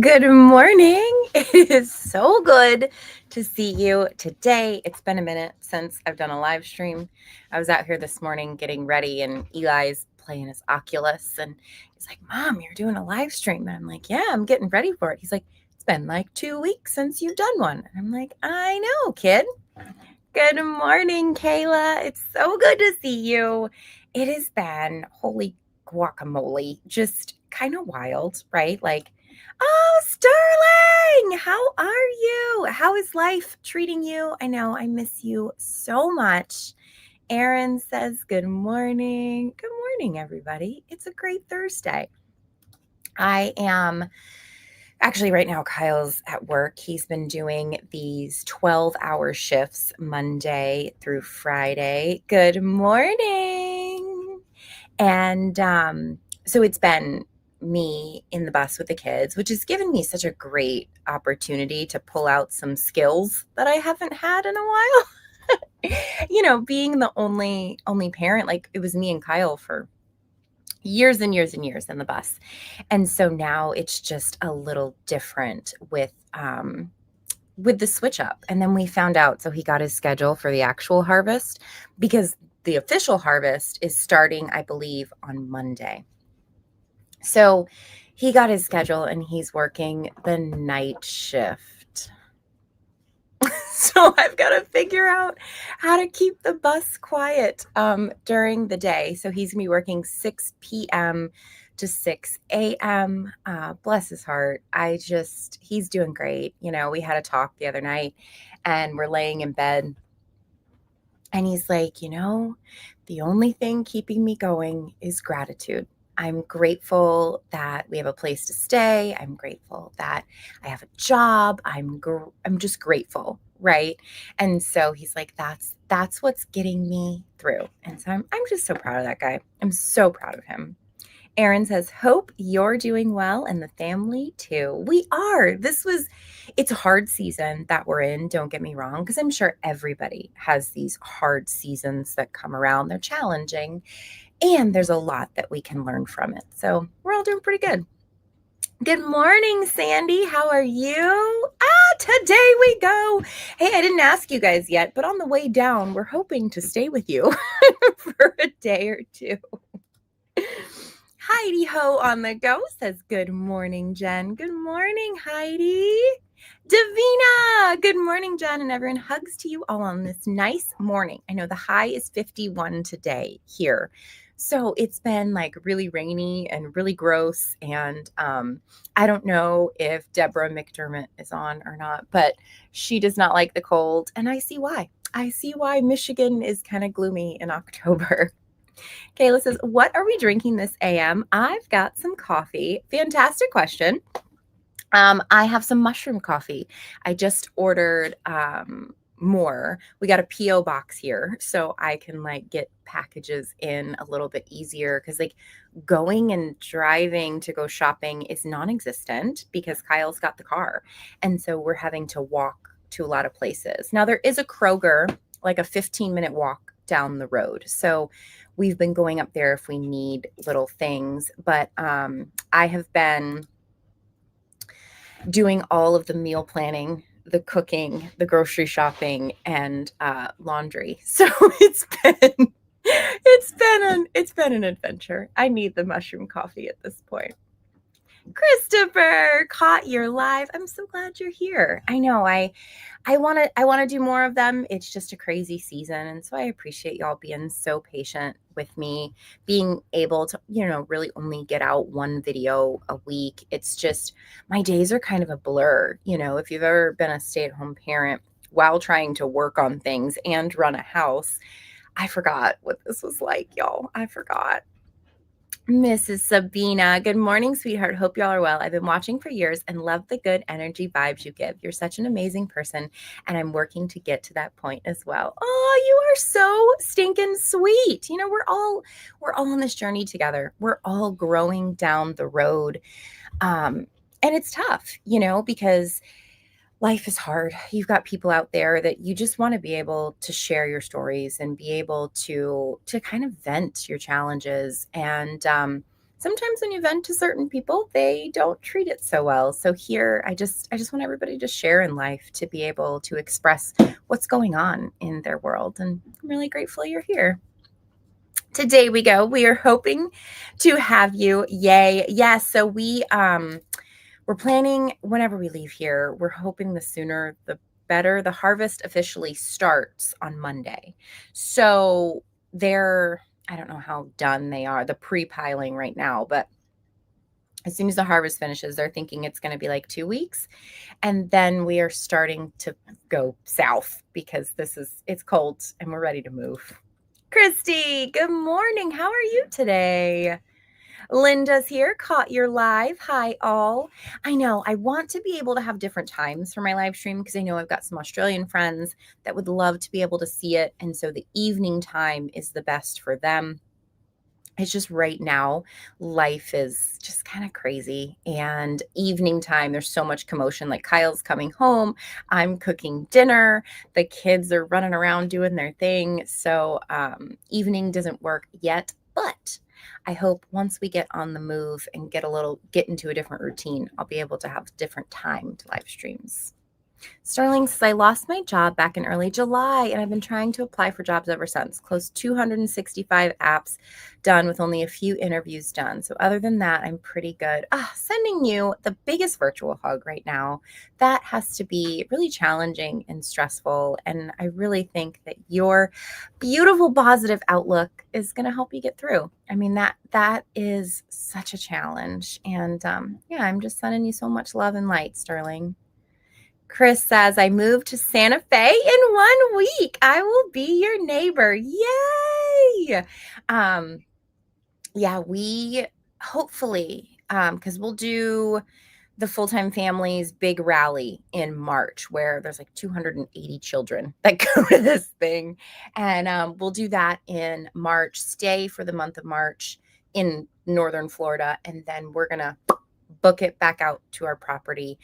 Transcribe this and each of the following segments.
Good morning. It is so good to see you today. It's been a minute since I've done a live stream. I was out here this morning getting ready, and Eli's playing his Oculus, and he's like, "Mom, you're doing a live stream." And I'm like, "Yeah, I'm getting ready for it." He's like, "It's been like 2 weeks since you've done one." And I'm like, "I know, kid." Good morning, Kayla. It's so good to see you. It has been, holy guacamole, just kind of wild, right? Like, oh, Sterling, how are you? How is life treating you? I know I miss you so much. Erin says, good morning. Good morning, everybody. It's a great Thursday. I am actually, right now, Kyle's at work. He's been doing these 12-hour shifts Monday through Friday. Good morning. And so it's been me in the bus with the kids, which has given me such a great opportunity to pull out some skills that I haven't had in a while. Being the only parent, like it was me and Kyle for years and years and years in the bus. And so now it's just a little different with the switch up. And then we found out, so he got his schedule for the actual harvest, because the official harvest is starting, I believe, on Monday. So he got his schedule and he's working the night shift. So I've got to figure out how to keep the bus quiet during the day. So he's going to be working 6 p.m. to 6 a.m. Bless his heart. He's doing great. We had a talk the other night and we're laying in bed. And he's like, the only thing keeping me going is gratitude. I'm grateful that we have a place to stay. I'm grateful that I have a job. I'm just grateful, right? And so he's like, that's what's getting me through. And so I'm just so proud of that guy. I'm so proud of him. Erin says, hope you're doing well and the family too. We are. It's a hard season that we're in. Don't get me wrong, because I'm sure everybody has these hard seasons that come around. They're challenging and there's a lot that we can learn from it. So we're all doing pretty good. Good morning, Sandy. How are you? Today we go. Hey, I didn't ask you guys yet, but on the way down, we're hoping to stay with you for a day or two. Heidi Ho on the go says, good morning, Jen. Good morning, Heidi. Davina, good morning, Jen, and everyone. Hugs to you all on this nice morning. I know the high is 51 today here. So it's been like really rainy and really gross. And I don't know if Deborah McDermott is on or not, but she does not like the cold. And I see why. I see why Michigan is kind of gloomy in October. Kayla says, what are we drinking this AM? I've got some coffee. Fantastic question. I have some mushroom coffee. I just ordered more. We got a PO box here, so I can get packages in a little bit easier, because going and driving to go shopping is non-existent because Kyle's got the car. And so we're having to walk to a lot of places. Now there is a Kroger, like a 15-minute walk down the road. So we've been going up there if we need little things, but I have been doing all of the meal planning, the cooking, the grocery shopping, and laundry. So it's been an adventure. I need the mushroom coffee at this point. Christopher, caught your live. I'm so glad you're here. I know I want to do more of them. It's just a crazy season, and so I appreciate y'all being so patient with me, being able to really only get out one video a week. It's just my days are kind of a blur. If you've ever been a stay-at-home parent while trying to work on things and run a house, I forgot what this was like, y'all. I forgot. Mrs. Sabina, good morning, sweetheart. Hope y'all are well. I've been watching for years and love the good energy vibes you give. You're such an amazing person, and I'm working to get to that point as well. Oh, you are so stinking sweet. You know, we're all on this journey together. We're all growing down the road. And it's tough, you know, because life is hard. You've got people out there that you just want to be able to share your stories and be able to kind of vent your challenges. And sometimes when you vent to certain people, they don't treat it so well. So here, I just want everybody to share in life, to be able to express what's going on in their world. And I'm really grateful you're here. Today we are hoping to have you. Yay. Yes. So we're planning whenever we leave here. We're hoping the sooner the better. The harvest officially starts on Monday. So I don't know how done they are, the pre-piling right now, but as soon as the harvest finishes, they're thinking it's going to be like 2 weeks. And then we are starting to go south because it's cold and we're ready to move. Christy, good morning. How are you today? Linda's here, caught your live. Hi, all. I know I want to be able to have different times for my live stream because I know I've got some Australian friends that would love to be able to see it. And so the evening time is the best for them. It's just right now, life is just kind of crazy. And evening time, there's so much commotion. Like Kyle's coming home, I'm cooking dinner, the kids are running around doing their thing. So evening doesn't work yet, but I hope once we get on the move and get into a different routine, I'll be able to have different time to live streams. Sterling says, I lost my job back in early July, and I've been trying to apply for jobs ever since. Closed 265 apps done with only a few interviews done. So other than that, I'm pretty good. Sending you the biggest virtual hug right now. That has to be really challenging and stressful. And I really think that your beautiful positive outlook is going to help you get through. I mean, that is such a challenge. And I'm just sending you so much love and light, Sterling. Chris says, I moved to Santa Fe in 1 week. I will be your neighbor. Yay! We hopefully, because we'll do the full-time families big rally in March where there's like 280 children that go to this thing. And we'll do that in March, stay for the month of March in Northern Florida. And then we're going to book it back out to our property.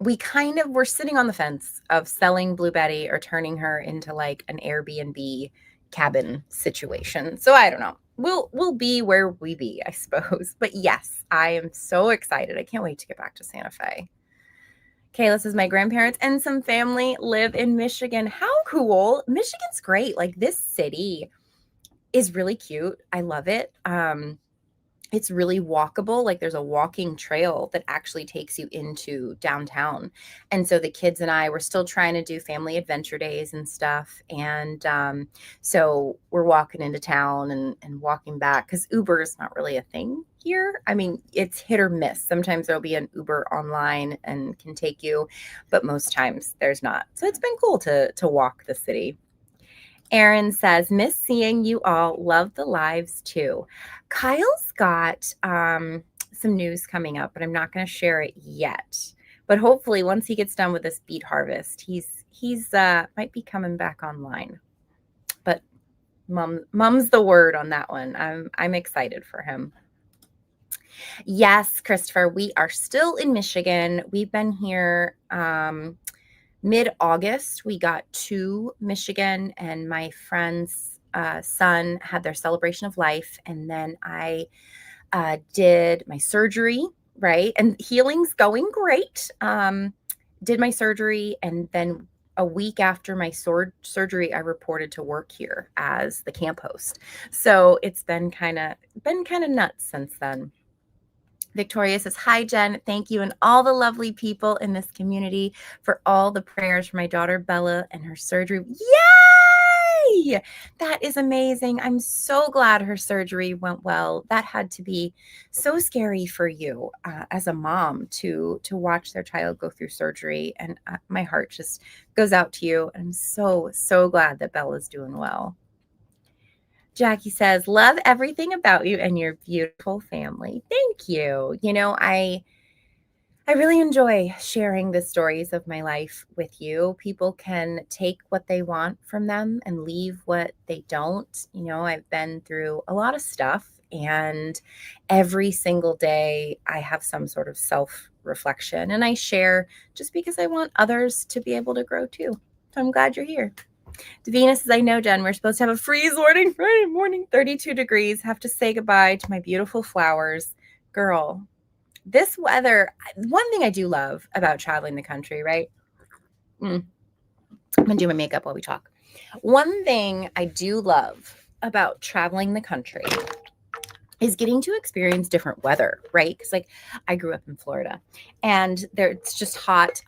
We're sitting on the fence of selling Blue Betty or turning her into like an Airbnb cabin situation. So I don't know. We'll be where we be, I suppose. But yes, I am so excited. I can't wait to get back to Santa Fe. Kayla says, my grandparents and some family live in Michigan. How cool. Michigan's great. Like, this city is really cute. I love it. It's really walkable. Like, there's a walking trail that actually takes you into downtown. And so the kids and I were still trying to do family adventure days and stuff. And so we're walking into town and walking back because Uber is not really a thing here. I mean, it's hit or miss. Sometimes there'll be an Uber online and can take you, but most times there's not. So it's been cool to walk the city. Erin says, miss seeing you all. Love the lives too. Kyle's got some news coming up, but I'm not going to share it yet. But hopefully once he gets done with this beet harvest, he's might be coming back online. But mum's the word on that one. I'm excited for him. Yes, Christopher, we are still in Michigan. We've been here mid-August. We got to Michigan, and my friend's son had their celebration of life. And then I did my surgery, right? And healing's going great. Did my surgery, and then a week after my surgery, I reported to work here as the camp host. So it's been kind of nuts since then. Victoria says, hi, Jen. Thank you and all the lovely people in this community for all the prayers for my daughter, Bella, and her surgery. Yay! That is amazing. I'm so glad her surgery went well. That had to be so scary for you as a mom to watch their child go through surgery. And my heart just goes out to you. I'm so, so glad that Bella's doing well. Jackie says, love everything about you and your beautiful family. Thank you. I really enjoy sharing the stories of my life with you. People can take what they want from them and leave what they don't. I've been through a lot of stuff, and every single day I have some sort of self-reflection, and I share just because I want others to be able to grow too. So I'm glad you're here. Davina says, I know, Jen, we're supposed to have a freeze warning Friday morning, 32 degrees. Have to say goodbye to my beautiful flowers. Girl, this weather, one thing I do love about traveling the country, right? I'm going to do my makeup while we talk. One thing I do love about traveling the country is getting to experience different weather, right? Because I grew up in Florida, and there it's just hot,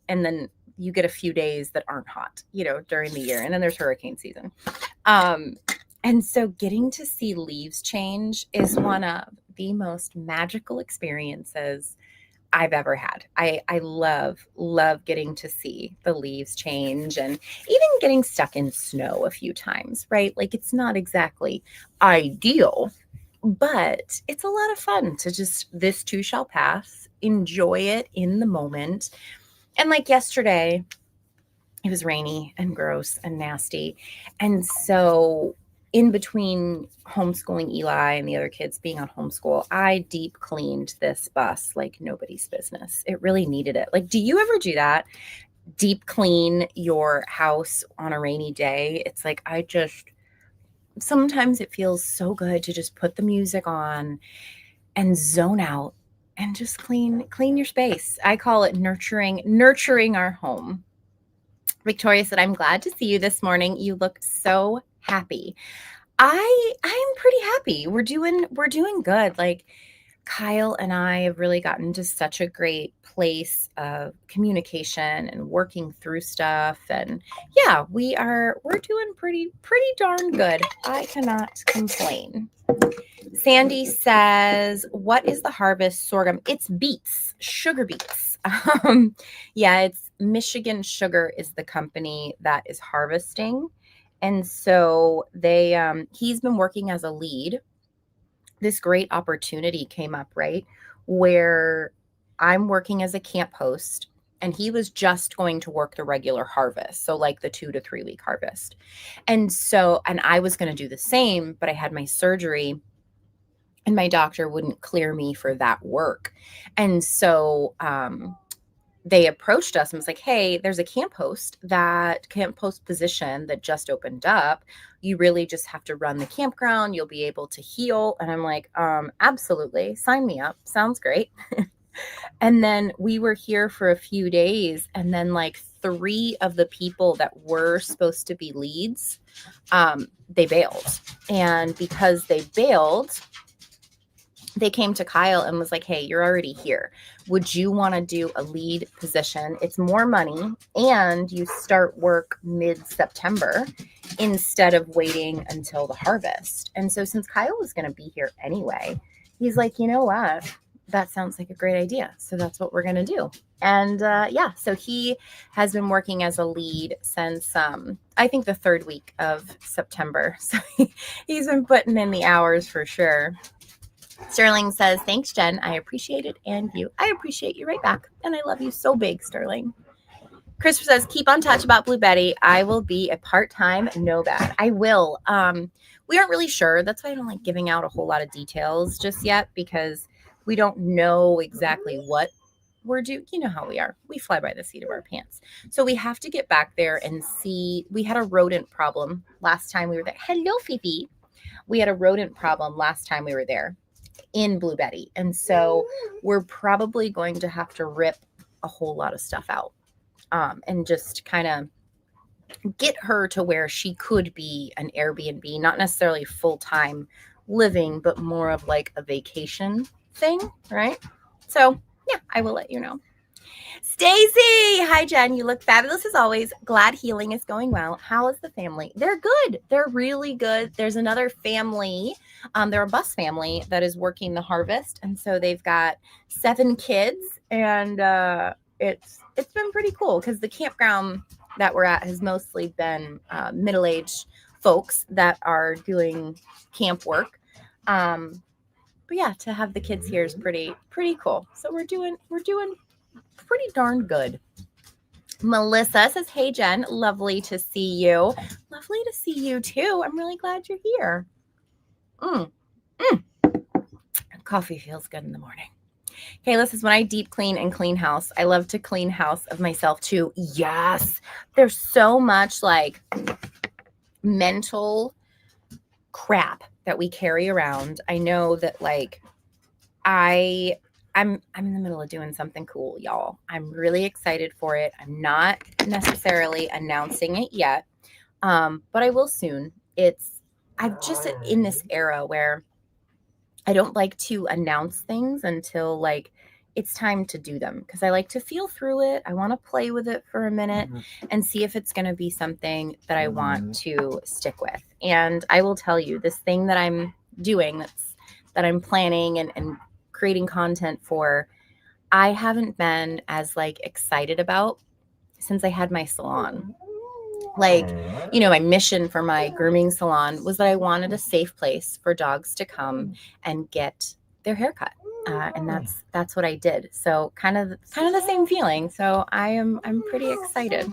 and then you get a few days that aren't hot, during the year, and then there's hurricane season. And so getting to see leaves change is one of the most magical experiences I've ever had. I love getting to see the leaves change, and even getting stuck in snow a few times, right? It's not exactly ideal, but it's a lot of fun to just, this too shall pass, enjoy it in the moment. And yesterday, it was rainy and gross and nasty. And so in between homeschooling Eli and the other kids being on homeschool, I deep cleaned this bus like nobody's business. It really needed it. Do you ever do that? Deep clean your house on a rainy day? It's sometimes it feels so good to just put the music on and zone out and just clean your space. I call it nurturing our home. Victoria said, I'm glad to see you this morning. You look so happy. I'm pretty happy. We're doing good. Kyle and I have really gotten to such a great place of communication and working through stuff. And yeah, we're doing pretty darn good. I cannot complain. Sandy says, what is the harvest sorghum? It's beets, sugar beets. Yeah, it's Michigan Sugar is the company that is harvesting. And so he's been working as a lead. This great opportunity came up, right? Where I'm working as a camp host, and he was just going to work the regular harvest. So the 2 to 3 week harvest. And I was going to do the same, but I had my surgery, and my doctor wouldn't clear me for that work. And so they approached us and was like, hey, there's a camp host position that just opened up. You really just have to run the campground. You'll be able to heal. And I'm like, absolutely. Sign me up. Sounds great. And then we were here for a few days. And then 3 of the people that were supposed to be leads, they bailed. And because they bailed, they came to Kyle and was like, hey, you're already here. Would you want to do a lead position? It's more money, and you start work mid-September instead of waiting until the harvest. And so since Kyle was going to be here anyway, he's like, you know what? That sounds like a great idea. So that's what we're going to do. And yeah, so he has been working as a lead since I think the 3rd week of September. So he's been putting in the hours for sure. Sterling says, thanks, Jen. I appreciate it. And you. I appreciate you right back. And I love you so big, Sterling. Christopher says, keep on touch about Blue Betty. I will be a part-time nomad. I will. We aren't really sure. That's why I don't like giving out a whole lot of details just yet, because we don't know exactly what we're doing. You know how we are. We fly by the seat of our pants. So we have to get back there and see. We had a rodent problem last time we were there. Hello, Fifi. We had a rodent problem last time we were there in Blue Betty. And so we're probably going to have to rip a whole lot of stuff out and just kind of get her to where she could be an Airbnb, not necessarily full-time living, but more of a vacation thing, right? So yeah, I will let you know. Stacy, hi Jen, you look fabulous as always. Glad healing is going well. How is the family? They're good. They're really good. There's another family, they're a bus family that is working the harvest, and so they've got 7 kids, and it's been pretty cool because the campground that we're at has mostly been middle-aged folks that are doing camp work. But yeah, to have the kids here is pretty cool. So we're doing pretty darn good. Melissa says, hey, Jen, lovely to see you. Lovely to see you too. I'm really glad you're here. Coffee feels good in the morning. Kayla says, when I deep clean and clean house, I love to clean house of myself too. Yes. There's so much like mental crap that we carry around. I know that like I'm in the middle of doing something cool, y'all. I'm really excited for it. I'm not necessarily announcing it yet, but I will soon. I'm just in this era where I don't like to announce things until like it's time to do them, because I like to feel through it. I want to play with it for a minute and see if it's going to be something that I want to stick with. And I will tell you, this thing that I'm doing, that I'm planning and creating content for, I haven't been as like excited about since I had my salon. Like, you know, my mission for my grooming salon was that I wanted a safe place for dogs to come and get their haircut. And that's what I did. So kind of the same feeling. So I'm pretty excited.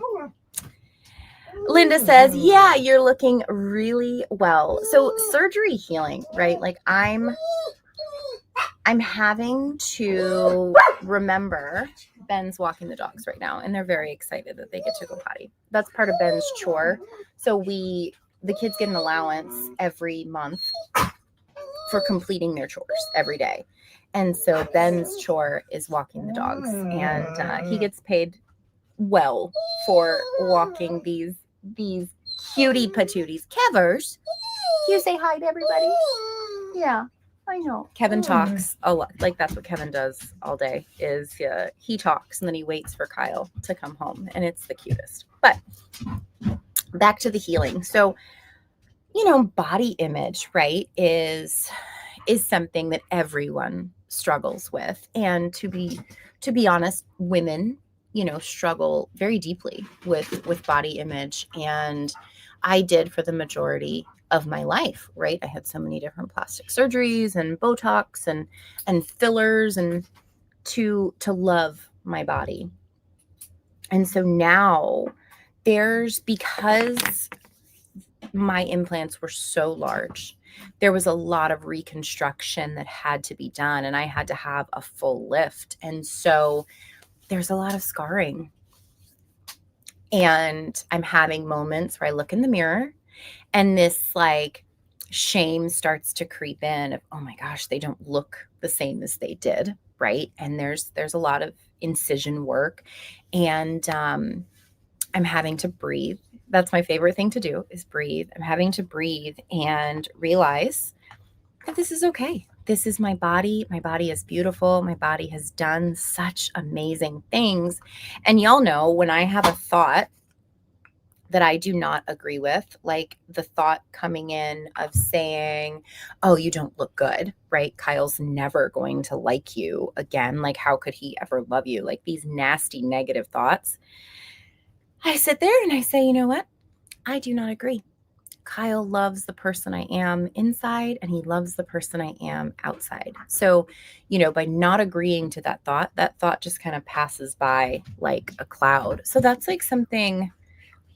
Linda says, yeah, you're looking really well. So surgery healing, right? Like I'm having to remember Ben's walking the dogs right now, and they're very excited that they get to go potty. That's part of Ben's chore. So the kids get an allowance every month for completing their chores every day. And so Ben's chore is walking the dogs, and he gets paid well for walking these cutie patooties. Kevers, can you say hi to everybody? Yeah, I know. Kevin talks a lot. Like that's what Kevin does all day is he talks and then he waits for Kyle to come home, and it's the cutest. But back to the healing. So, you know, body image, right, is something that everyone struggles with. And to be honest, women, you know, struggle very deeply with body image. And I did for the majority of my life, right? I had so many different plastic surgeries and Botox and fillers and to love my body. And so now because my implants were so large, there was a lot of reconstruction that had to be done, and I had to have a full lift. And so there's a lot of scarring. And I'm having moments where I look in the mirror and this like shame starts to creep in of, oh my gosh, they don't look the same as they did, right? And there's a lot of incision work, and I'm having to breathe. That's my favorite thing to do, is breathe. I'm having to breathe and realize that this is okay. This is my body. My body is beautiful. My body has done such amazing things. And y'all know when I have a thought that I do not agree with, like the thought coming in of saying, oh, you don't look good, right? Kyle's never going to like you again. Like, how could he ever love you? Like these nasty negative thoughts. I sit there and I say, you know what? I do not agree. Kyle loves the person I am inside, and he loves the person I am outside. So, you know, by not agreeing to that thought just kind of passes by like a cloud. So that's like something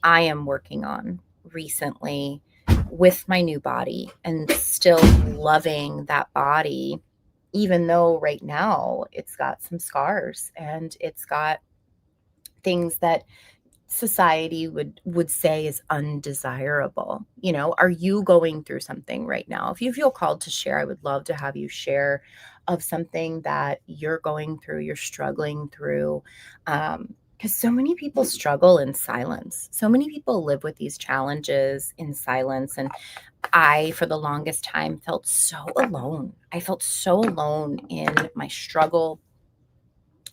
I am working on recently with my new body, and still loving that body, even though right now it's got some scars and it's got things that society would say is undesirable. You know, are you going through something right now? If you feel called to share, I would love to have you share of something that you're going through, you're struggling through. Because so many people struggle in silence. So many people live with these challenges in silence. And I, for the longest time, felt so alone. I felt so alone in my struggle,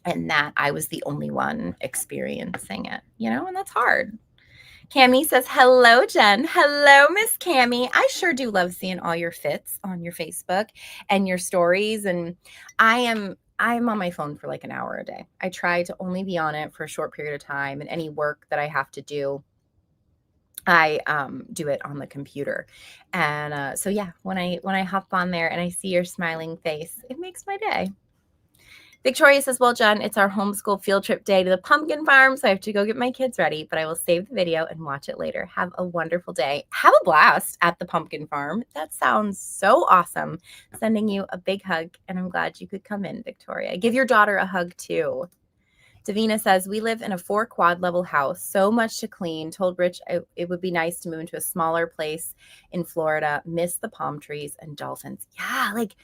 and that I was the only one experiencing it, you know, and that's hard. Cami says, hello, Jen. Hello, Miss Cami. I sure do love seeing all your fits on your Facebook and your stories. And I'm on my phone for like an hour a day. I try to only be on it for a short period of time, and any work that I have to do, I do it on the computer. And so yeah, when I hop on there and I see your smiling face, it makes my day. Victoria says, well, Jen, it's our homeschool field trip day to the pumpkin farm, so I have to go get my kids ready, but I will save the video and watch it later. Have a wonderful day. Have a blast at the pumpkin farm. That sounds so awesome. Sending you a big hug, and I'm glad you could come in, Victoria. Give your daughter a hug, too. Davina says, we live in a 4 quad level house, so much to clean. Told Rich it would be nice to move into a smaller place in Florida. Miss the palm trees and dolphins. Yeah, like,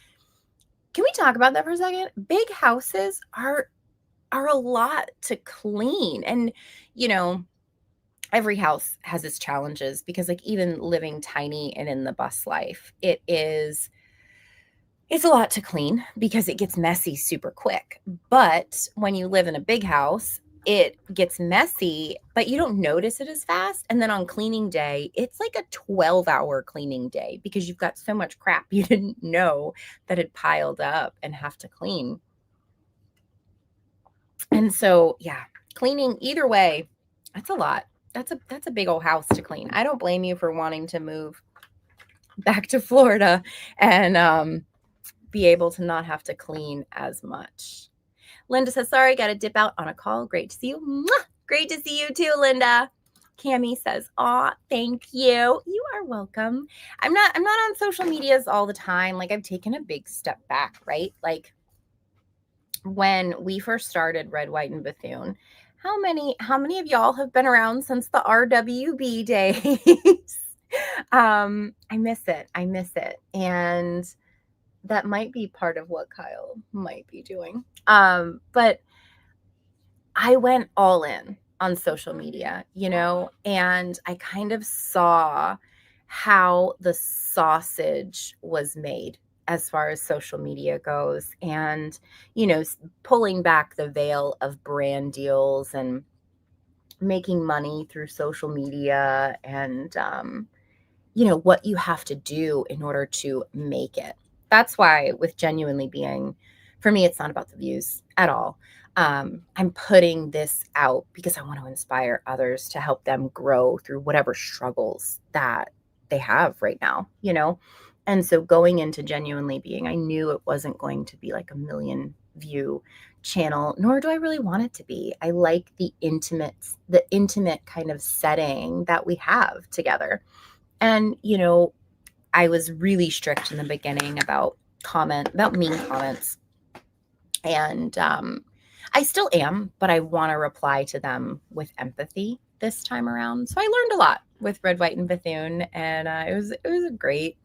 can we talk about that for a second? Big houses are a lot to clean. And, you know, every house has its challenges because like even living tiny and in the bus life, it's a lot to clean because it gets messy super quick. But when you live in a big house, it gets messy, but you don't notice it as fast. And then on cleaning day, it's like a 12-hour cleaning day because you've got so much crap you didn't know that had piled up and have to clean. And so, yeah, cleaning either way, that's a lot. That's a big old house to clean. I don't blame you for wanting to move back to Florida and be able to not have to clean as much. Linda says, sorry, got to dip out on a call. Great to see you. Mwah! Great to see you too, Linda. Cami says, aw, thank you. You are welcome. I'm not on social medias all the time. Like I've taken a big step back, right? Like when we first started Red, White, and Bethune, how many of y'all have been around since the RWB days? I miss it. And that might be part of what Kyle might be doing. But I went all in on social media, and I kind of saw how the sausage was made as far as social media goes, and, pulling back the veil of brand deals and making money through social media and, what you have to do in order to make it. That's why with Jennuinely being, for me, it's not about the views at all. I'm putting this out because I want to inspire others to help them grow through whatever struggles that they have right now, And so going into Jennuinely being, I knew it wasn't going to be like a million view channel, nor do I really want it to be. I like the intimate kind of setting that we have together. And, I was really strict in the beginning about mean comments. And I still am, but I want to reply to them with empathy this time around. So I learned a lot with Red, White, and Bethune, and it was a great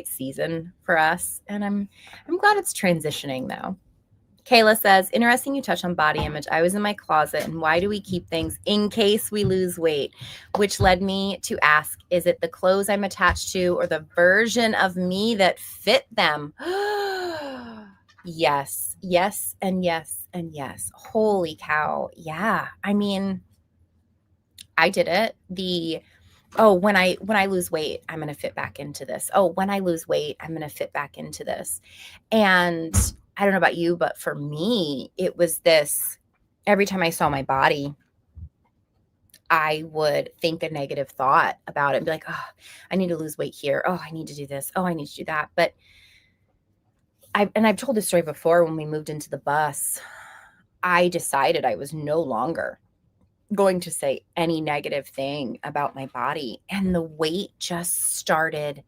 season for us. And I'm glad it's transitioning though. Kayla says, interesting you touch on body image. I was in my closet, and why do we keep things in case we lose weight? Which led me to ask, is it the clothes I'm attached to or the version of me that fit them? Yes, and yes, and yes. Holy cow. Yeah. I mean, I did it. When I lose weight, I'm going to fit back into this. Oh, when I lose weight, I'm going to fit back into this. And I don't know about you, but for me, it was this, every time I saw my body, I would think a negative thought about it and be like, oh, I need to lose weight here. Oh, I need to do this. Oh, I need to do that. But I've told this story before. When we moved into the bus, I decided I was no longer going to say any negative thing about my body. And the weight just started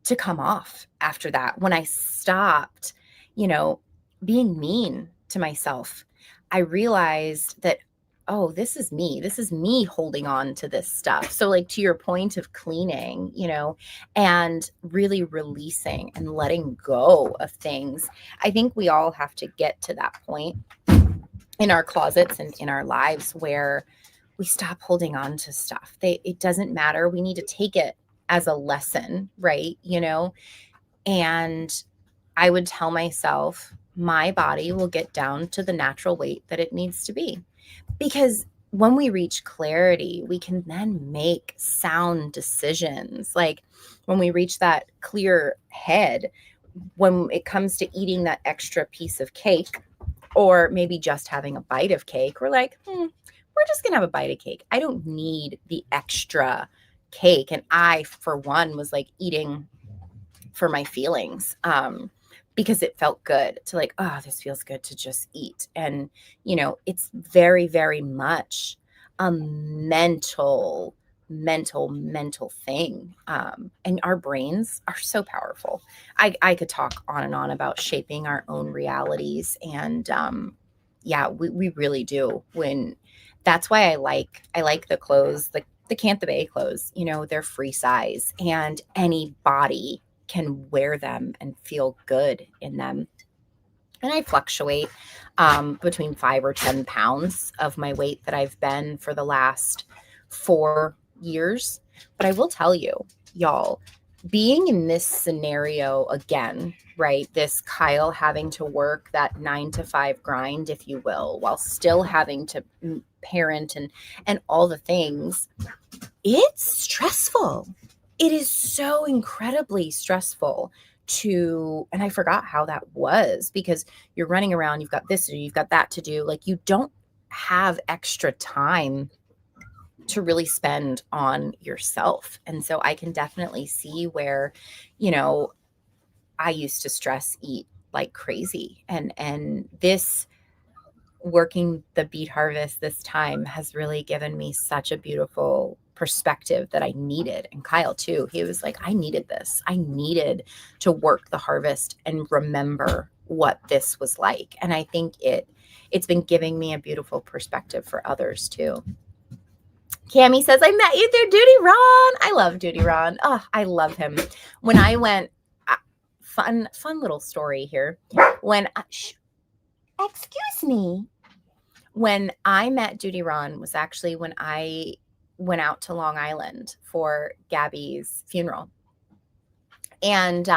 to come off after that. When I stopped, being mean to myself, I realized that, oh, this is me. This is me holding on to this stuff. So like to your point of cleaning, and really releasing and letting go of things. I think we all have to get to that point in our closets and in our lives where we stop holding on to stuff. It doesn't matter. We need to take it as a lesson, right? And I would tell myself, my body will get down to the natural weight that it needs to be. Because when we reach clarity, we can then make sound decisions. Like when we reach that clear head, when it comes to eating that extra piece of cake, or maybe just having a bite of cake, we're like, we're just going to have a bite of cake. I don't need the extra cake. And I, for one, was like eating for my feelings, because it felt good to like, oh, this feels good to just eat. And, it's very, very much a mental thing. And our brains are so powerful. I could talk on and on about shaping our own realities. And yeah, we really do. When that's why I like the clothes, the Cantha Bay clothes, they're free size and any body can wear them and feel good in them. And I fluctuate between 5 or 10 pounds of my weight that I've been for the last 4 years. But I will tell you, y'all, being in this scenario again, right? This Kyle having to work that 9 to 5 grind, if you will, while still having to parent and all the things, it's stressful. It is so incredibly stressful and I forgot how that was, because you're running around, you've got this to do, you've got that to do. Like, you don't have extra time to really spend on yourself. And so I can definitely see where, I used to stress eat like crazy. And this working the beet harvest this time has really given me such a beautiful perspective that I needed. And Kyle too, he was like, I needed this. I needed to work the harvest and remember what this was like. And I think it's been giving me a beautiful perspective for others too. Cammie says, I met you through Duty Ron. I love Duty Ron. Oh, I love him. When I went, fun little story here. Excuse me. When I met Duty Ron was actually when I went out to Long Island for Gabby's funeral. And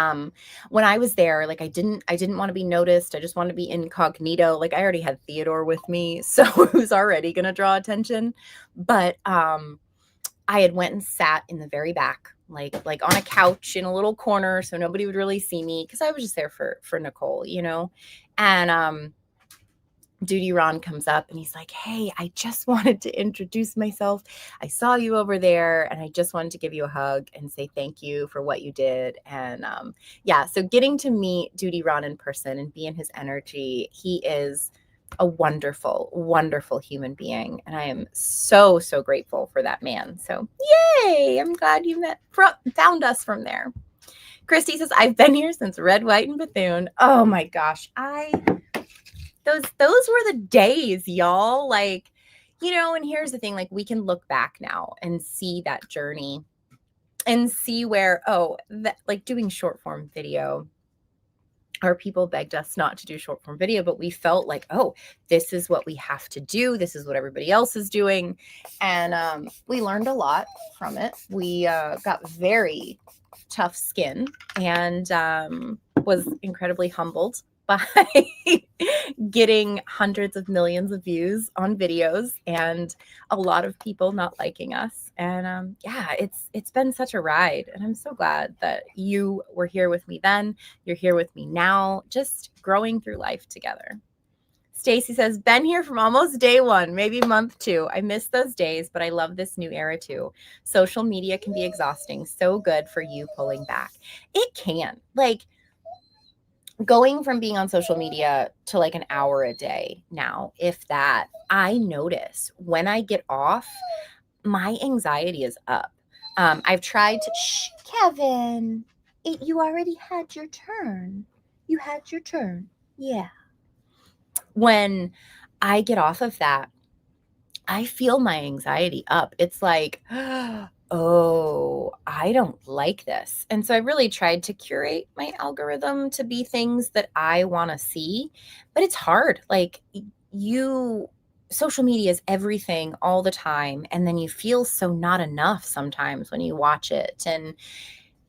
when I was there, like I didn't want to be noticed. I just wanted to be incognito. Like I already had Theodore with me, so it was already going to draw attention. But I had went and sat in the very back, like on a couch in a little corner, so nobody would really see me, because I was just there for Nicole, And Duty Ron comes up and he's like, hey, I just wanted to introduce myself. I saw you over there and I just wanted to give you a hug and say thank you for what you did. And yeah, so getting to meet Duty Ron in person and be in his energy, he is a wonderful, wonderful human being. And I am so, so grateful for that man. So yay, I'm glad you found us from there. Christy says, I've been here since Red, White, and Bethune. Oh my gosh, those were the days, y'all. Like, and here's the thing, like we can look back now and see that journey and see where, like doing short form video, our people begged us not to do short form video, but we felt like, this is what we have to do. This is what everybody else is doing. And we learned a lot from it. We got very tough skin and was incredibly humbled by getting hundreds of millions of views on videos and a lot of people not liking us. And yeah, it's been such a ride. And I'm so glad that you were here with me then. You're here with me now, just growing through life together. Stacy says, been here from almost day one, maybe month 2. I miss those days, but I love this new era too. Social media can be exhausting. So good for you pulling back. It can. Like, going from being on social media to like an hour a day now, if that, I notice when I get off, my anxiety is up. I've tried to, Kevin, you already had your turn. You had your turn. Yeah. When I get off of that, I feel my anxiety up. It's like, oh, I don't like this. And so I really tried to curate my algorithm to be things that I want to see, but it's hard. Like social media is everything all the time. And then you feel so not enough sometimes when you watch it. And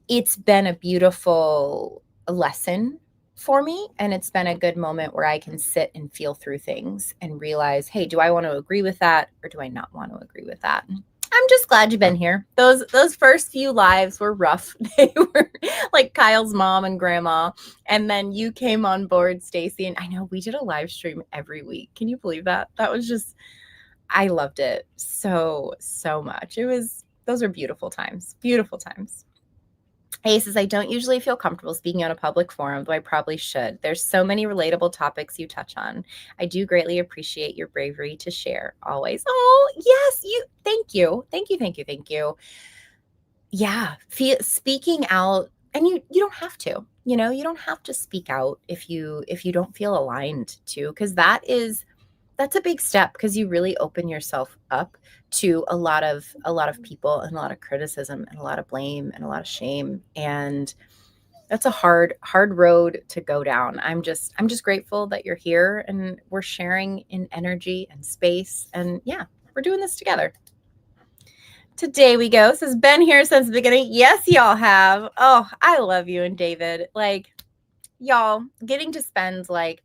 it's been a beautiful lesson for me. And it's been a good moment where I can sit and feel through things and realize, hey, do I want to agree with that? Or do I not want to agree with that? I'm just glad you've been here. Those first few lives were rough. They were like Kyle's mom and grandma. And then you came on board, Stacy. And I know we did a live stream every week. Can you believe that? That was just, I loved it so, so much. It was those are beautiful times. Beautiful times. A says, I don't usually feel comfortable speaking on a public forum, though I probably should. There's so many relatable topics you touch on. I do greatly appreciate your bravery to share always. Oh, yes, thank you. Thank you, thank you, thank you. Yeah, speaking out, and you don't have to. You don't have to speak out if you don't feel aligned to, because that's a big step, because you really open yourself up to a lot of people, and a lot of criticism, and a lot of blame, and a lot of shame, and that's a hard road to go down. I'm just grateful that you're here, and we're sharing in energy and space, and yeah, we're doing this together. Today we go. Says, been here since the beginning. Yes, y'all have. Oh, I love you and David. Like, y'all getting to spend like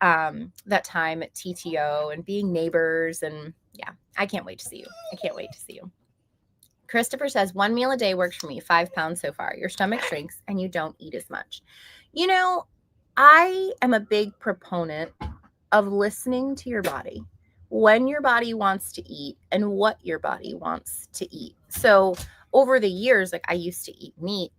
that time at TTO and being neighbors, and yeah, I can't wait to see you. I can't wait to see you. Christopher says, 1 meal a day works for me. 5 pounds so far. Your stomach shrinks and you don't eat as much. I am a big proponent of listening to your body, when your body wants to eat and what your body wants to eat. So over the years, like, I used to eat meat,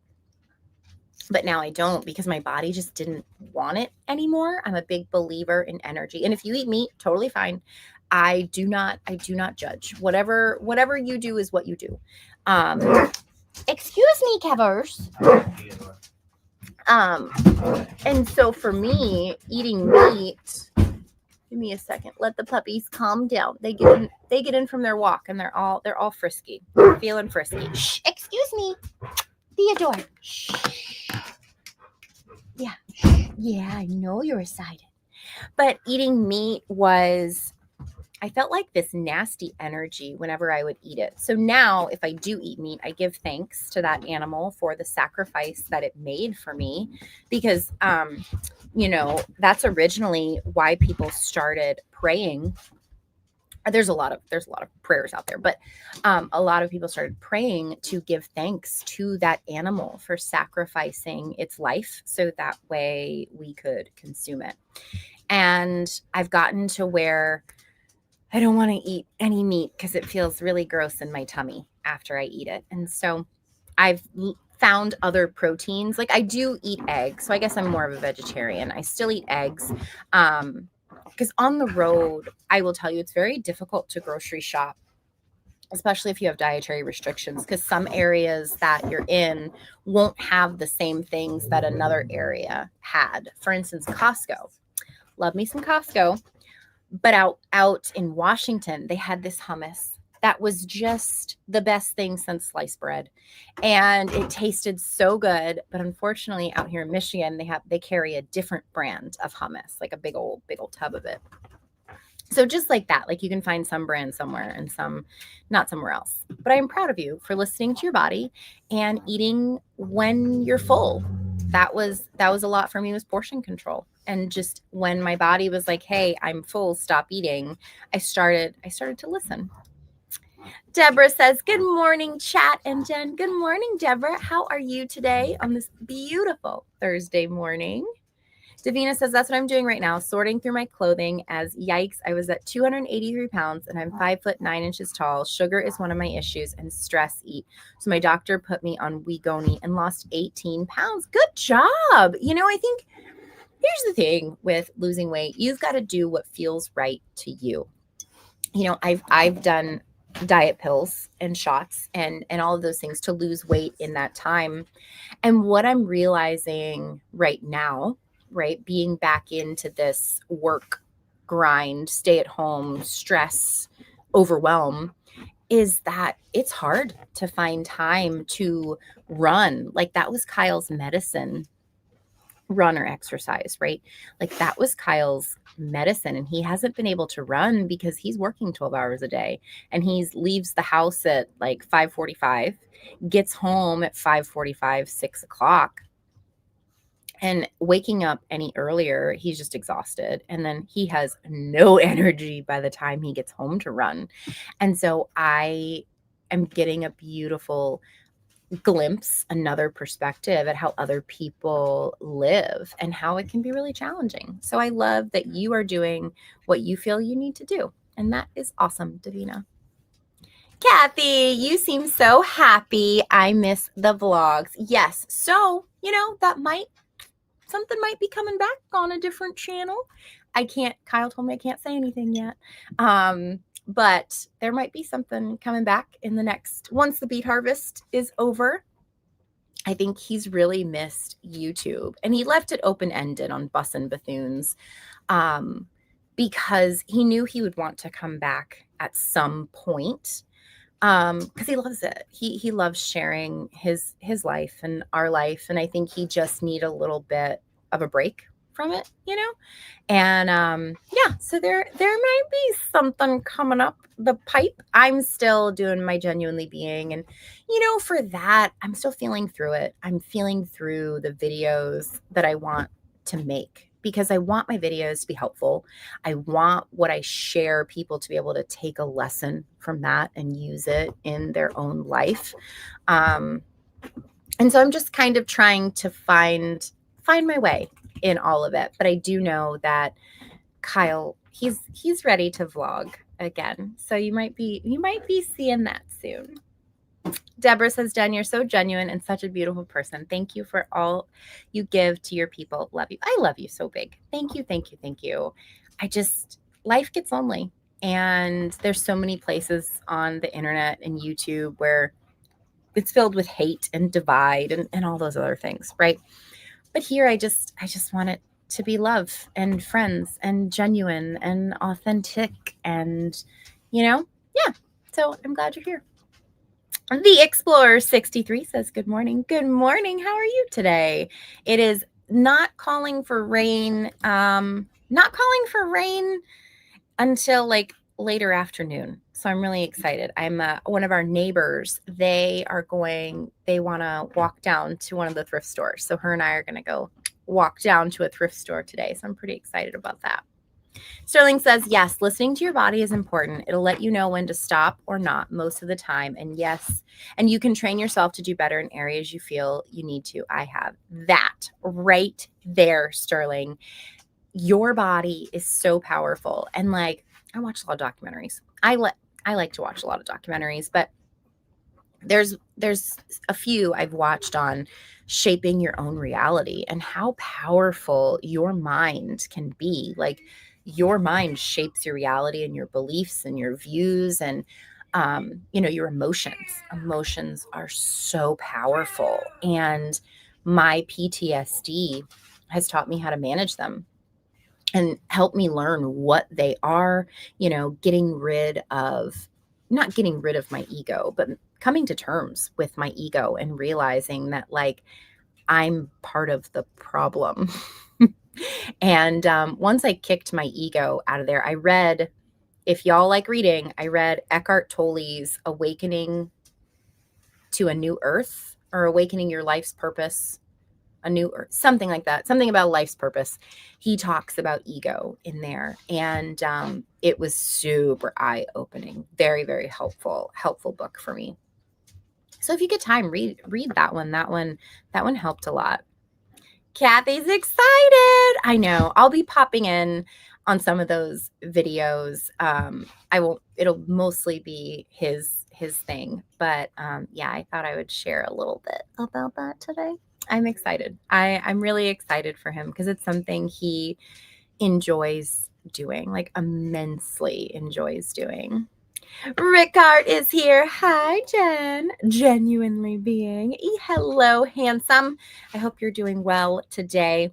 but now I don't, because my body just didn't want it anymore. I'm a big believer in energy. And if you eat meat, totally fine. I do not judge. Whatever you do is what you do. Excuse me, Kevers. And so for me, eating meat, give me a second. Let the puppies calm down. They get in from their walk, and they're all frisky. They're feeling frisky. Shh, excuse me. Theodore. Shh. Yeah. Yeah, I know you're excited. But eating meat I felt like this nasty energy whenever I would eat it. So now if I do eat meat, I give thanks to that animal for the sacrifice that it made for me, because that's originally why people started praying. There's a lot of prayers out there, but a lot of people started praying to give thanks to that animal for sacrificing its life, so that way we could consume it. And I've gotten to where I don't want to eat any meat, because it feels really gross in my tummy after I eat it. And so I've found other proteins. Like, I do eat eggs, so I guess I'm more of a vegetarian. I still eat eggs. Because on the road, I will tell you, it's very difficult to grocery shop, especially if you have dietary restrictions, because some areas that you're in won't have the same things that another area had. For instance, Costco. Love me some Costco. But out in Washington, they had this hummus that was just the best thing since sliced bread. And it tasted so good. But unfortunately, out here in Michigan, they carry a different brand of hummus, like a big old tub of it. So just like that, like, you can find some brand somewhere and some not somewhere else. But I'm proud of you for listening to your body and eating when you're full. That was a lot for me, was portion control. And just when my body was like, hey, I'm full, stop eating, I started to listen. Deborah says, good morning, chat and Jen. Good morning, Deborah. How are you today on this beautiful Thursday morning? Davina says, that's what I'm doing right now, sorting through my clothing, as yikes, I was at 283 pounds and I'm 5'9" tall. Sugar is one of my issues, and stress eat. So my doctor put me on Wegovy and lost 18 pounds. Good job. I think here's the thing with losing weight. You've got to do what feels right to you. I've done diet pills and shots and all of those things to lose weight in that time. And what I'm realizing right now, right, being back into this work grind, stay at home, stress, overwhelm, is that it's hard to find time to run. Like, that was Kyle's medicine, run or exercise, right? Like, that was Kyle's medicine, and he hasn't been able to run because he's working 12 hours a day, and he leaves the house at like 5:45, gets home at 5:45, 6 o'clock. And waking up any earlier, he's just exhausted. And then he has no energy by the time he gets home to run. And so I am getting a beautiful glimpse, another perspective at how other people live and how it can be really challenging. So I love that you are doing what you feel you need to do. And that is awesome, Davina. Kathy, you seem so happy. I miss the vlogs. Yes. So, something might be coming back on a different channel. Kyle told me I can't say anything yet. But there might be something coming back in once the beet harvest is over. I think he's really missed YouTube, and he left it open-ended on Bussin' Bethunes, because he knew he would want to come back at some point, because he loves it. He loves sharing his life and our life, and I think he just need a little bit of a break from it, And yeah, so there might be something coming up the pipe. I'm still doing my Jennuinely being, and for that, I'm still feeling through it. I'm feeling through the videos that I want to make, because I want my videos to be helpful. I want what I share people to be able to take a lesson from that and use it in their own life. And so I'm just kind of trying to find my way in all of it. But I do know that Kyle, he's ready to vlog again. So you might be seeing that soon. Deborah says, Jen, you're so genuine and such a beautiful person. Thank you for all you give to your people. Love you. I love you so big. Thank you, thank you, thank you. Life gets lonely. And there's so many places on the internet and YouTube where it's filled with hate and divide and all those other things, right? But here I just want it to be love and friends and genuine and authentic and, yeah. So I'm glad you're here. The Explorer 63 says, good morning. Good morning. How are you today? It is not calling for rain. Until like later afternoon. So I'm really excited. I'm one of our neighbors. They want to walk down to one of the thrift stores. So her and I are going to go walk down to a thrift store today. So I'm pretty excited about that. Sterling says, yes, listening to your body is important. It'll let you know when to stop or not most of the time. And yes, and you can train yourself to do better in areas you feel you need to. I have that right there, Sterling. Your body is so powerful. And like, I watch a lot of documentaries. I like to watch a lot of documentaries, but there's a few I've watched on shaping your own reality and how powerful your mind can be. Like, your mind shapes your reality and your beliefs and your views and your emotions. Emotions are so powerful, and my PTSD has taught me how to manage them and help me learn what they are, not getting rid of my ego, but coming to terms with my ego and realizing that, like, I'm part of the problem. And once I kicked my ego out of there, if y'all like reading, I read Eckhart Tolle's Awakening to a New Earth, or Awakening Your Life's Purpose, a new, or something like that, something about life's purpose. He talks about ego in there, and it was super eye-opening, very, very helpful book for me. So if you get time, read that one. That one helped a lot. Kathy's excited. I know. I'll be popping in on some of those videos. It'll mostly be his thing, but yeah, I thought I would share a little bit about that today. I'm excited. I'm really excited for him, because it's something he enjoys doing, like immensely enjoys doing. Rickard is here. Hi, Jen. Jennuinely being. Hello, handsome. I hope you're doing well today.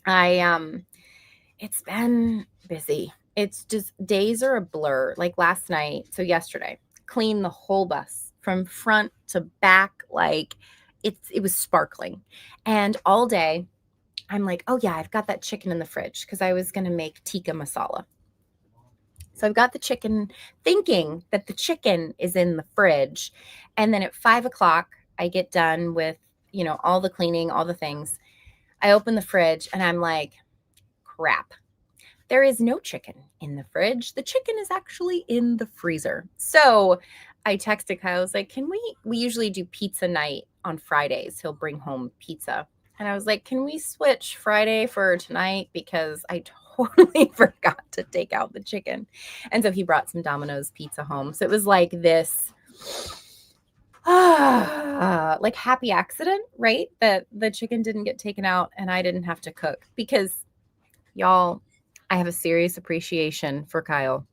It's been busy. It's just, days are a blur. Like last night, so yesterday, cleaned the whole bus from front to back. Like, it was sparkling. And all day, I'm like, oh yeah, I've got that chicken in the fridge, because I was going to make tikka masala. So I've got the chicken, thinking that the chicken is in the fridge. And then at 5 o'clock, I get done with, all the cleaning, all the things. I open the fridge and I'm like, crap. There is no chicken in the fridge. The chicken is actually in the freezer. So I texted Kyle. I was like, we usually do pizza night on Fridays. He'll bring home pizza. And I was like, can we switch Friday for tonight? Because I totally forgot to take out the chicken. And so he brought some Domino's pizza home. So it was like this like happy accident, right? That the chicken didn't get taken out and I didn't have to cook, because y'all, I have a serious appreciation for Kyle,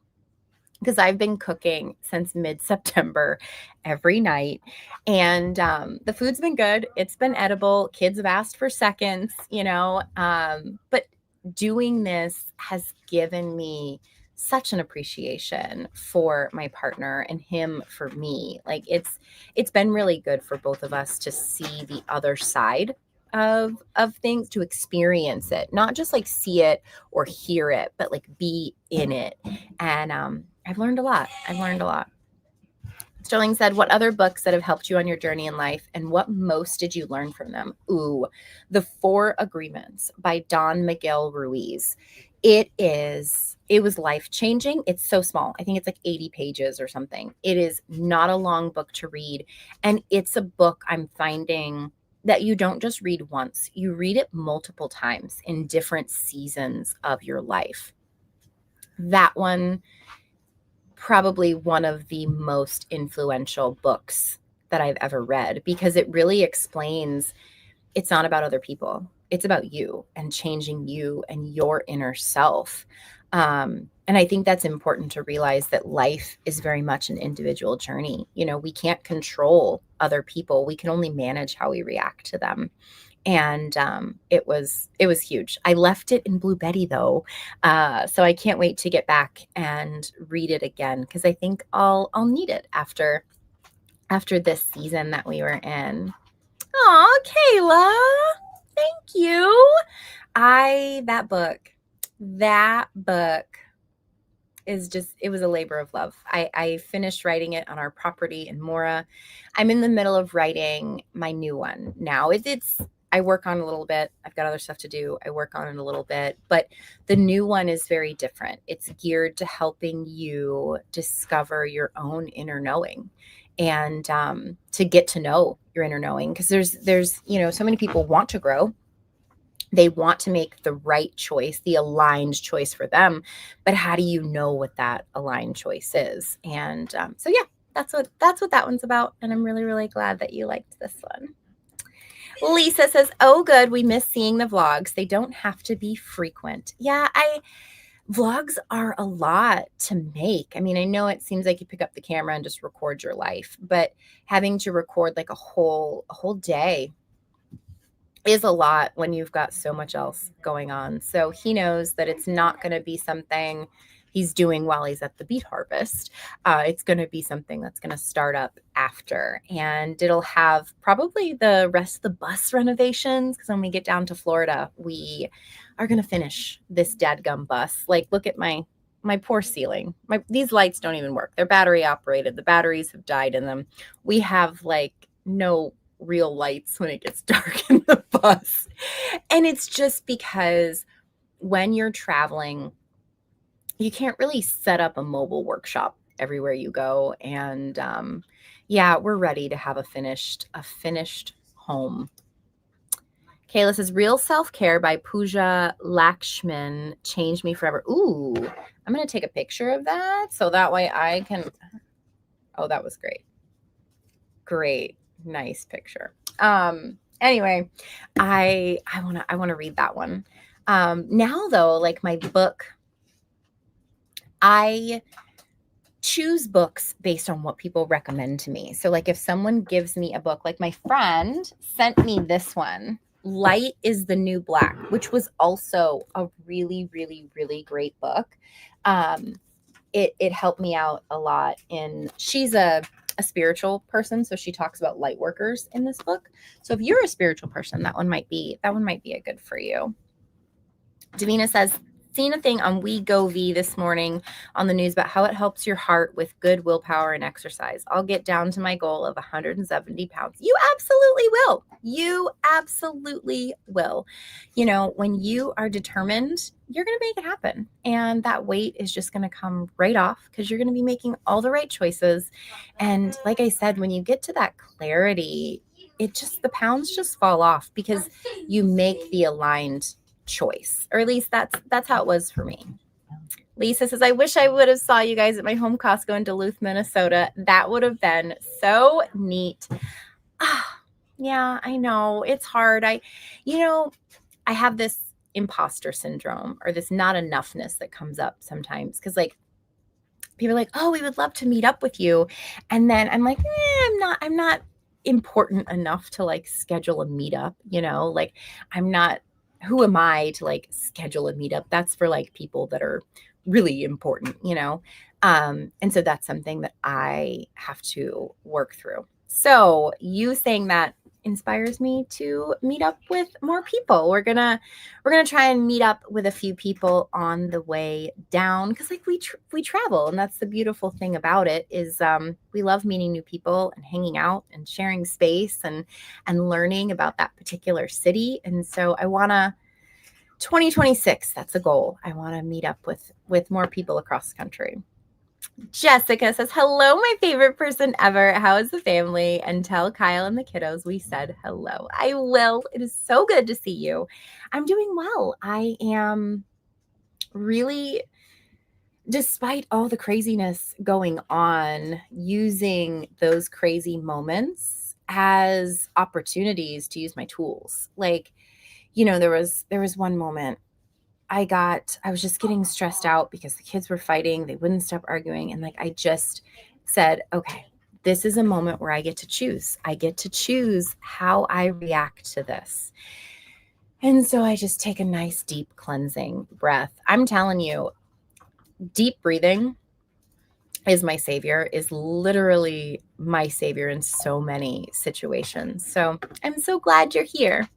because I've been cooking since mid-September every night. And the food's been good. It's been edible. Kids have asked for seconds, but doing this has given me such an appreciation for my partner and him for me. Like it's been really good for both of us to see the other side of things, to experience it, not just like see it or hear it, but like be in it. And I've learned a lot. Sterling said, what other books that have helped you on your journey in life, and what most did you learn from them? Ooh, The Four Agreements by Don Miguel Ruiz. It was life-changing. It's so small. I think it's like 80 pages or something. It is not a long book to read. And it's a book I'm finding that you don't just read once. You read it multiple times in different seasons of your life. That one, probably one of the most influential books that I've ever read, because it really explains it's not about other people. It's about you and changing you and your inner self. And I think that's important to realize, that life is very much an individual journey. We can't control other people. We can only manage how we react to them. And it was huge. I left it in Blue Betty though, so I can't wait to get back and read it again, because I think I'll need it after this season that we were in. Oh, Kayla, thank you. That book is just, it was a labor of love. I finished writing it on our property in Mora. I'm in the middle of writing my new one now. I work on a little bit. I've got other stuff to do. I work on it a little bit, but the new one is very different. It's geared to helping you discover your own inner knowing, and to get to know your inner knowing. Because there's so many people want to grow. They want to make the right choice, the aligned choice for them. But how do you know what that aligned choice is? And so yeah, that's what that one's about. And I'm really, really glad that you liked this one. Lisa says, oh, good. We miss seeing the vlogs. They don't have to be frequent. Yeah, vlogs are a lot to make. I mean, I know it seems like you pick up the camera and just record your life, but having to record like a whole day is a lot when you've got so much else going on. So he knows that it's not going to be something he's doing while he's at the beet harvest. It's going to be something that's going to start up after, and it'll have probably the rest of the bus renovations, because when we get down to Florida, we are going to finish this dadgum bus. Like, look at my poor ceiling. These lights don't even work. They're battery operated. The batteries have died in them. We have like no real lights when it gets dark in the bus. And it's just because when you're traveling, you can't really set up a mobile workshop everywhere you go. And yeah, we're ready to have a finished home. Kayla says, Real Self-Care by Pooja Lakshman changed me forever. Ooh, I'm going to take a picture of that so that way I can. Oh, that was great. Great. Nice picture. Anyway, I want to read that one. Now though, like my book, I choose books based on what people recommend to me. So like if someone gives me a book, like my friend sent me this one, Light is the New Black, which was also a really, really, really great book. It helped me out a lot. She's a spiritual person, so she talks about light workers in this book. So if you're a spiritual person, that one might be a good for you. Davina says, seen a thing on We Go V this morning on the news about how it helps your heart with good willpower and exercise. I'll get down to my goal of 170 pounds. You absolutely will. You absolutely will. When you are determined, you're going to make it happen. And that weight is just going to come right off, because you're going to be making all the right choices. And like I said, when you get to that clarity, the pounds just fall off, because you make the aligned choice, or at least that's how it was for me. Lisa says, I wish I would have saw you guys at my home Costco in Duluth, Minnesota. That would have been so neat. Yeah, I know. It's hard. I have this imposter syndrome, or this not enoughness that comes up sometimes, because like people are like, oh, we would love to meet up with you. And then I'm like, I'm not important enough to like schedule a meetup, like who am I to like schedule a meetup? That's for like people that are really important, and so that's something that I have to work through. So you saying that inspires me to meet up with more people. We're gonna try and meet up with a few people on the way down, because like we travel, and that's the beautiful thing about it is we love meeting new people and hanging out and sharing space and learning about that particular city. And so I want to 2026, that's a goal. I want to meet up with more people across the country. Jessica says, hello, my favorite person ever. How is the family? And tell Kyle and the kiddos we said hello. I will. It is so good to see you. I'm doing well. I am really, despite all the craziness going on, using those crazy moments as opportunities to use my tools. Like, there was one moment I was just getting stressed out because the kids were fighting. They wouldn't stop arguing. And like, I just said, okay, this is a moment where I get to choose. I get to choose how I react to this. And so I just take a nice deep cleansing breath. I'm telling you, deep breathing is literally my savior in so many situations. So I'm so glad you're here.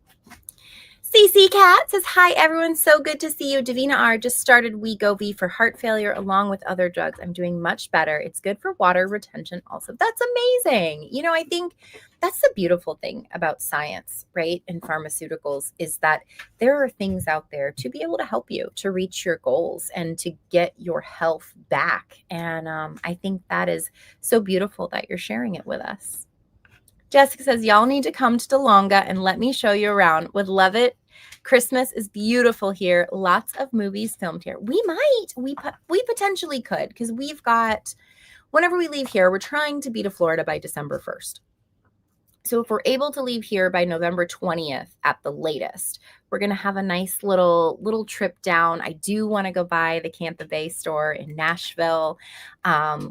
CC Cat says, hi, everyone. So good to see you. Davina R. just started Wegovy for heart failure along with other drugs. I'm doing much better. It's good for water retention also. That's amazing. I think that's the beautiful thing about science, right? And pharmaceuticals is that there are things out there to be able to help you to reach your goals and to get your health back. And I think that is so beautiful that you're sharing it with us. Jessica says, y'all need to come to DeLonga and let me show you around. Would love it. Christmas is beautiful here. Lots of movies filmed here. We potentially could, because we've got, whenever we leave here, we're trying to be to Florida by December 1st. So if we're able to leave here by November 20th at the latest, we're going to have a nice little trip down. I do want to go by the Cantha Bay store in Nashville.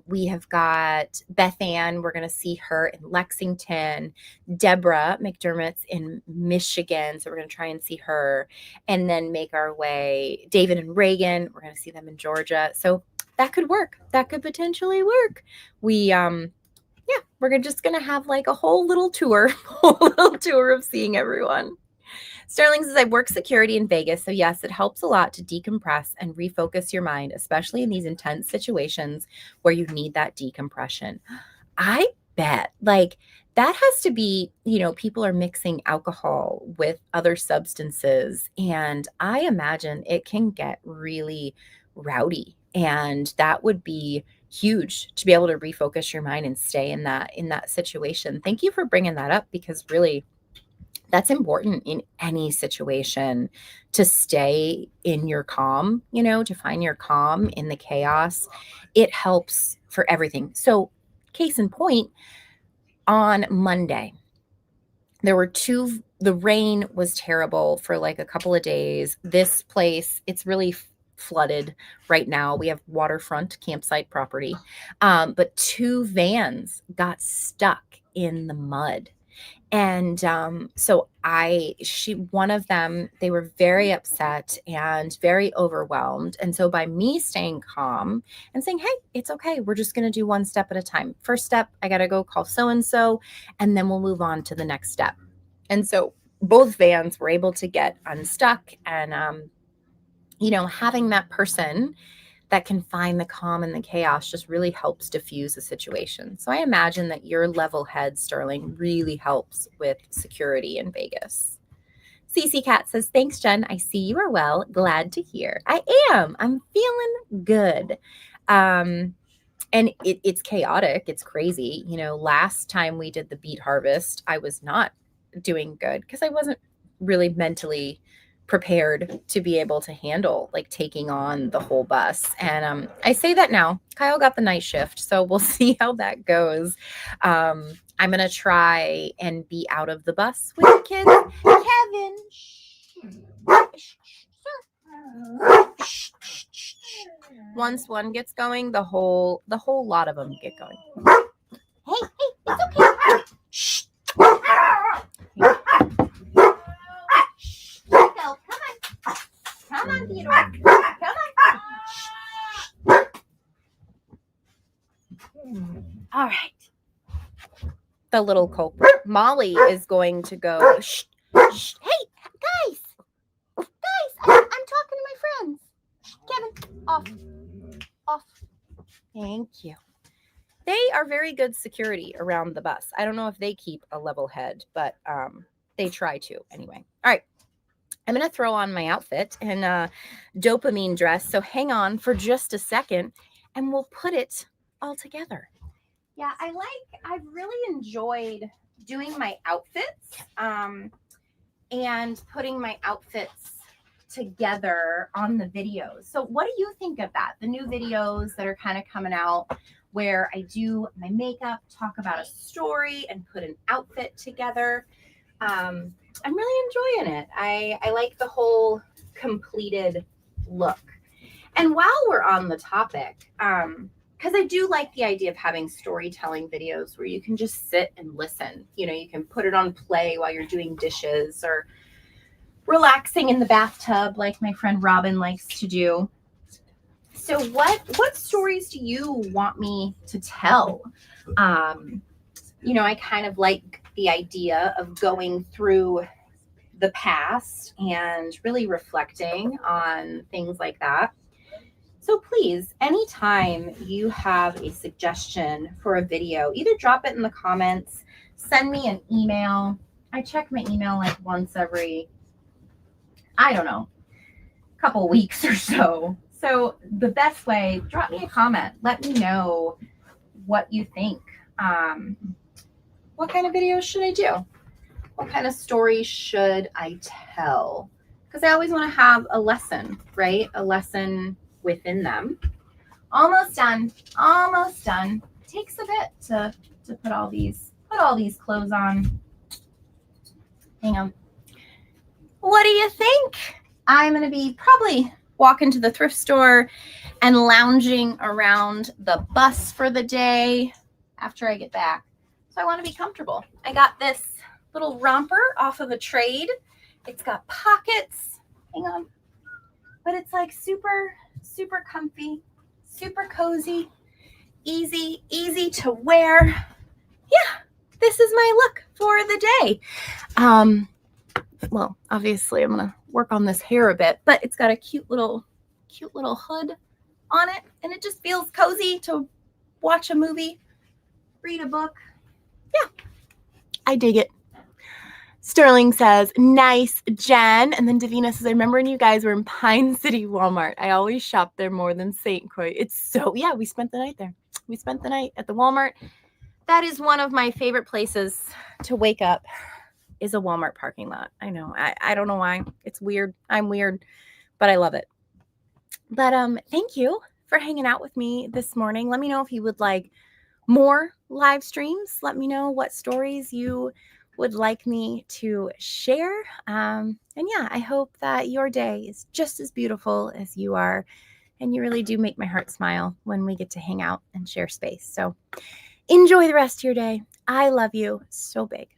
We have got Beth Ann. We're going to see her in Lexington. Deborah McDermott's in Michigan. So we're going to try and see her and then make our way. David and Reagan, we're going to see them in Georgia. So that could work. That could potentially work. We're just going to have like a whole little tour of seeing everyone. Sterling says, I work security in Vegas. So yes, it helps a lot to decompress and refocus your mind, especially in these intense situations where you need that decompression. I bet like that has to be, people are mixing alcohol with other substances. And I imagine it can get really rowdy. And that would be huge to be able to refocus your mind and stay in that situation. Thank you for bringing that up, because really that's important in any situation, to stay in your calm, to find your calm in the chaos. It helps for everything. So case in point, on Monday, the rain was terrible for like a couple of days. This place, it's really flooded right now. We have waterfront campsite property. But 2 vans got stuck in the mud. And so one of them, they were very upset and very overwhelmed. And so by me staying calm and saying, hey, it's okay, we're just going to do one step at a time. First step, I got to go call so-and-so, and then we'll move on to the next step. And so both vans were able to get unstuck, and, having that person that can find the calm in the chaos just really helps diffuse the situation. So I imagine that your level head, Sterling, really helps with security in Vegas. CC Cat says, thanks, Jen. I see you are well. Glad to hear. I am. I'm feeling good. And it's chaotic. It's crazy. Last time we did the beet harvest, I was not doing good because I wasn't really mentally prepared to be able to handle like taking on the whole bus. And I say that now. Kyle got the night shift, so we'll see how that goes. I'm gonna try and be out of the bus with the kids. Kevin, once one gets going, the whole lot of them get going. Hey, it's okay. Shh. Go. Come on, Theodore. Come on. All right. The little culprit. Molly is going to go. Shh. Shh. Hey, guys. I'm talking to my friends. Kevin, off. Thank you. They are very good security around the bus. I don't know if they keep a level head, but they try to anyway. All right. I'm going to throw on my outfit and dopamine dress. So hang on for just a second and we'll put it all together. Yeah, I've really enjoyed doing my outfits and putting my outfits together on the videos. So what do you think of that? The new videos that are kind of coming out where I do my makeup, talk about a story, and put an outfit together. I'm really enjoying it. I like the whole completed look. And while we're on the topic, because I do like the idea of having storytelling videos where you can just sit and listen. You know, you can put it on play while you're doing dishes or relaxing in the bathtub like my friend Robin likes to do. So what stories do you want me to tell? You know, I kind of like the idea of going through the past and really reflecting on things like that. So please, anytime you have a suggestion for a video, either drop it in the comments, send me an email. I check my email like once every, I don't know, couple weeks or so. So the best way, drop me a comment. Let me know what you think. What kind of videos should I do? What kind of stories should I tell? Because I always want to have a lesson, right? A lesson within them. Almost done. Almost done. It takes a bit to put all these clothes on. Hang on. What do you think? I'm going to be probably walking to the thrift store and lounging around the bus for the day after I get back. So I want to be comfortable. I got this little romper off of a trade. It's got pockets. Hang on. But it's like super, super comfy, super cozy, easy to wear. Yeah, this is my look for the day. Well, obviously I'm going to work on this hair a bit, but it's got a cute little hood on it. And it just feels cozy to watch a movie, read a book. Yeah, I dig it. Sterling says, nice, Jen. And then Davina says, I remember when you guys were in Pine City Walmart. I always shop there more than St. Croix. It's so, yeah, we spent the night there. We spent the night at the Walmart. That is one of my favorite places to wake up, is a Walmart parking lot. I know. I don't know why. It's weird. I'm weird, but I love it. But thank you for hanging out with me this morning. Let me know if you would like more live streams. Let me know what stories you would like me to share. And yeah, I hope that your day is just as beautiful as you are. And you really do make my heart smile when we get to hang out and share space. So enjoy the rest of your day. I love you so big.